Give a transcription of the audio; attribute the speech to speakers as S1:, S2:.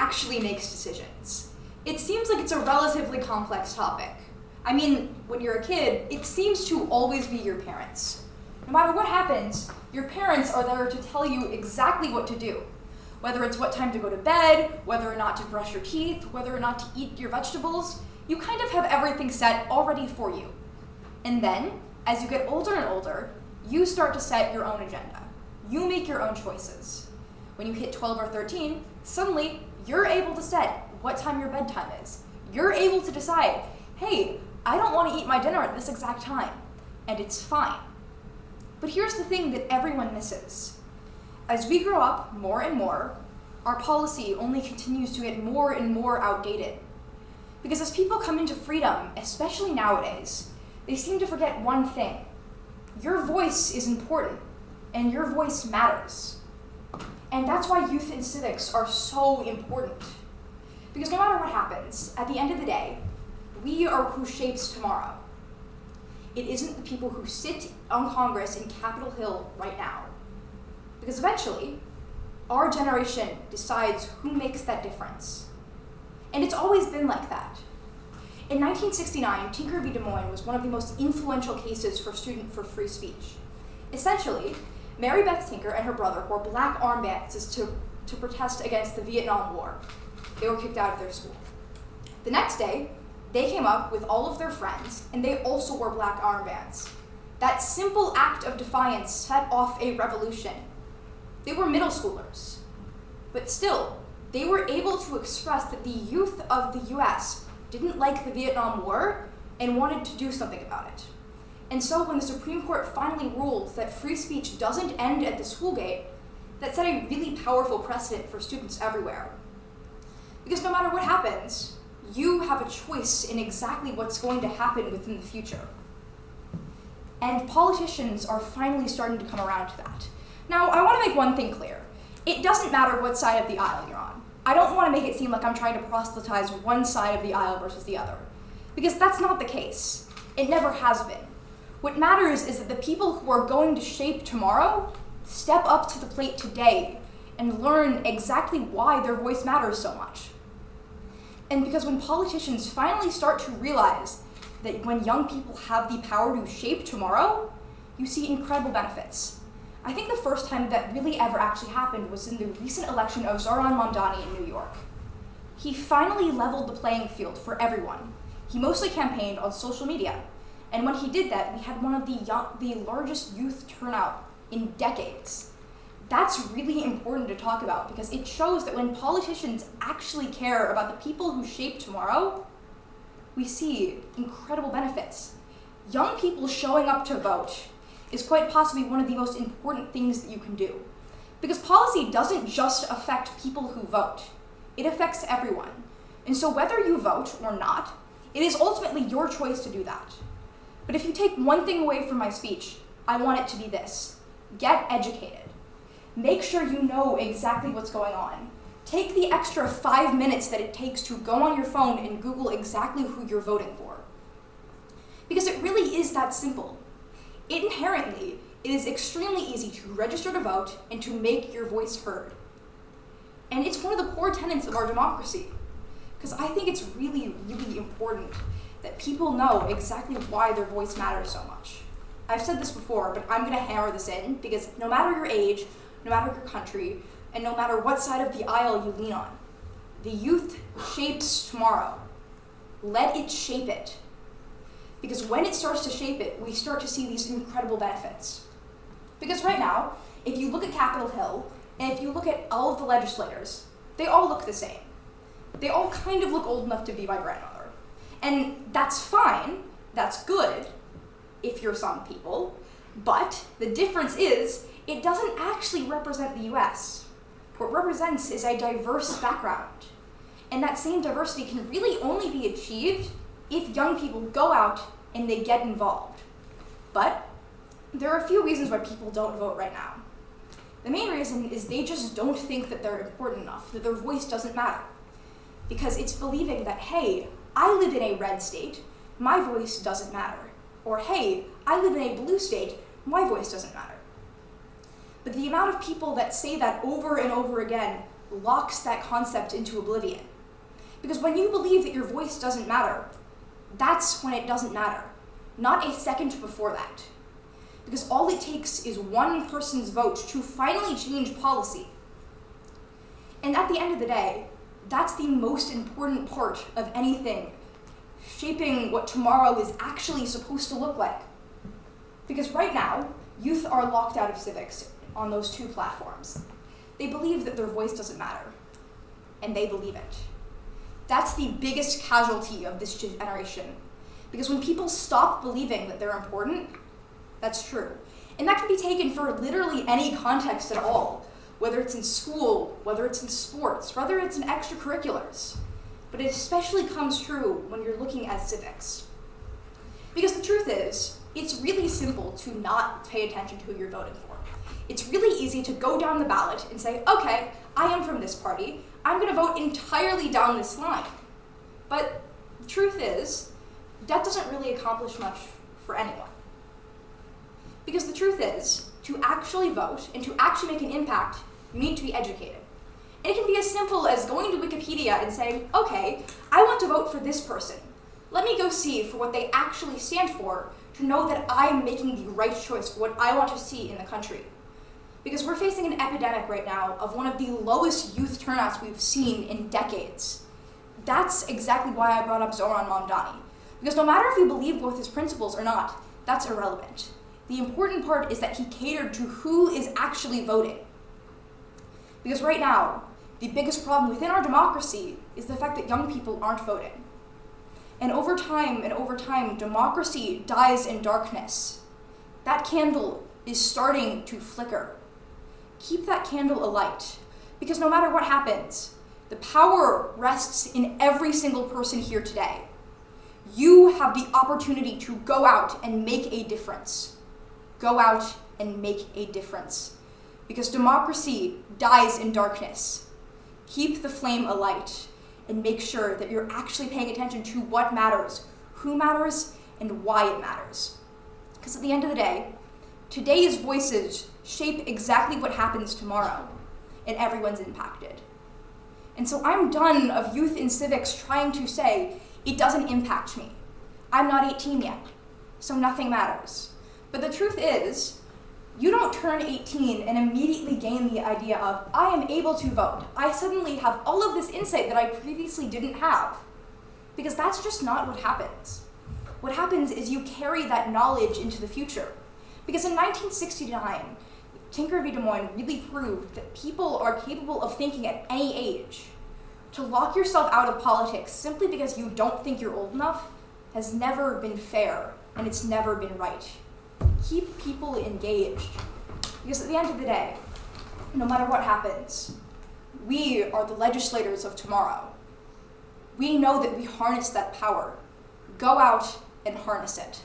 S1: actually makes decisions? It seems like it's a relatively complex topic. I mean, when you're a kid, it seems to always be your parents. No matter what happens, your parents are there to tell you exactly what to do. Whether it's what time to go to bed, whether or not to brush your teeth, whether or not to eat your vegetables, you kind of have everything set already for you. And then, as you get older and older, you start to set your own agenda. You make your own choices. When you hit 12 or 13, suddenly you're able to set what time your bedtime is. You're able to decide, hey, I don't want to eat my dinner at this exact time, and it's fine. But here's the thing that everyone misses. As we grow up more and more, our policy only continues to get more and more outdated. Because as people come into freedom, especially nowadays, they seem to forget one thing. Your voice is important, and your voice matters. And that's why youth and civics are so important. Because no matter what happens, at the end of the day, we are who shapes tomorrow. It isn't the people who sit on Congress in Capitol Hill right now. Because eventually, our generation decides who makes that difference. And it's always been like that. In 1969, Tinker v. Des Moines was one of the most influential cases for free speech. Essentially, Mary Beth Tinker and her brother wore black armbands to protest against the Vietnam War. They were kicked out of their school. The next day, they came up with all of their friends, and they also wore black armbands. That simple act of defiance set off a revolution. They were middle schoolers. But still, they were able to express that the youth of the US didn't like the Vietnam War and wanted to do something about it. And so when the Supreme Court finally ruled that free speech doesn't end at the school gate, that set a really powerful precedent for students everywhere. Because no matter what happens, you have a choice in exactly what's going to happen within the future. And politicians are finally starting to come around to that. Now, I want to make one thing clear. It doesn't matter what side of the aisle you're on. I don't want to make it seem like I'm trying to proselytize one side of the aisle versus the other, because that's not the case. It never has been. What matters is that the people who are going to shape tomorrow step up to the plate today and learn exactly why their voice matters so much. And because when politicians finally start to realize that when young people have the power to shape tomorrow, you see incredible benefits. I think the first time that really ever actually happened was in the recent election of Zohran Mamdani in New York. He finally leveled the playing field for everyone. He mostly campaigned on social media. And when he did that, we had one of the largest youth turnout in decades. That's really important to talk about because it shows that when politicians actually care about the people who shape tomorrow, we see incredible benefits. Young people showing up to vote is quite possibly one of the most important things that you can do. Because policy doesn't just affect people who vote, it affects everyone. And so whether you vote or not, it is ultimately your choice to do that. But if you take one thing away from my speech, I want it to be this: get educated. Make sure you know exactly what's going on. Take the extra 5 minutes that it takes to go on your phone and Google exactly who you're voting for. Because it really is that simple. Inherently, it is extremely easy to register to vote and to make your voice heard. And it's one of the core tenets of our democracy. Because I think it's really, really important that people know exactly why their voice matters so much. I've said this before, but I'm gonna hammer this in because no matter your age, no matter your country, and no matter what side of the aisle you lean on, the youth shapes tomorrow. Let it shape it. Because when it starts to shape it, we start to see these incredible benefits. Because right now, if you look at Capitol Hill, and if you look at all of the legislators, they all look the same. They all kind of look old enough to be my grandmother. And that's fine, that's good, if you're some people, but the difference is, it doesn't actually represent the US. What it represents is a diverse background. And that same diversity can really only be achieved if young people go out and they get involved. But there are a few reasons why people don't vote right now. The main reason is they just don't think that they're important enough, that their voice doesn't matter. Because it's believing that, hey, I live in a red state, my voice doesn't matter. Or, hey, I live in a blue state, my voice doesn't matter. But the amount of people that say that over and over again locks that concept into oblivion. Because when you believe that your voice doesn't matter, that's when it doesn't matter, not a second before that. Because all it takes is one person's vote to finally change policy. And at the end of the day, that's the most important part of anything shaping what tomorrow is actually supposed to look like. Because right now, youth are locked out of civics on those two platforms. They believe that their voice doesn't matter, and they believe it. That's the biggest casualty of this generation. Because when people stop believing that they're important, that's true. And that can be taken for literally any context at all, whether it's in school, whether it's in sports, whether it's in extracurriculars. But it especially comes true when you're looking at civics. Because the truth is, it's really simple to not pay attention to who you're voting for. It's really easy to go down the ballot and say, okay, I am from this party, I'm going to vote entirely down this line. But the truth is, that doesn't really accomplish much for anyone. Because the truth is, to actually vote and to actually make an impact, you need to be educated. And it can be as simple as going to Wikipedia and saying, okay, I want to vote for this person. Let me go see for what they actually stand for to know that I am making the right choice for what I want to see in the country. Because we're facing an epidemic right now of one of the lowest youth turnouts we've seen in decades. That's exactly why I brought up Zoran Mamdani. Because no matter if you believe both his principles or not, that's irrelevant. The important part is that he catered to who is actually voting. Because right now, the biggest problem within our democracy is the fact that young people aren't voting. And over time, democracy dies in darkness. That candle is starting to flicker. Keep that candle alight, because no matter what happens, the power rests in every single person here today. You have the opportunity to go out and make a difference. Go out and make a difference. Because democracy dies in darkness. Keep the flame alight and make sure that you're actually paying attention to what matters, who matters, and why it matters. Because at the end of the day, today's voices shape exactly what happens tomorrow, and everyone's impacted. And so I'm done of youth in civics trying to say, it doesn't impact me. I'm not 18 yet, so nothing matters. But the truth is, you don't turn 18 and immediately gain the idea of, I am able to vote. I suddenly have all of this insight that I previously didn't have. Because that's just not what happens. What happens is you carry that knowledge into the future. Because in 1969, Tinker v. Des Moines really proved that people are capable of thinking at any age. To lock yourself out of politics simply because you don't think you're old enough has never been fair, and it's never been right. Keep people engaged. Because at the end of the day, no matter what happens, we are the legislators of tomorrow. We know that we harness that power. Go out and harness it.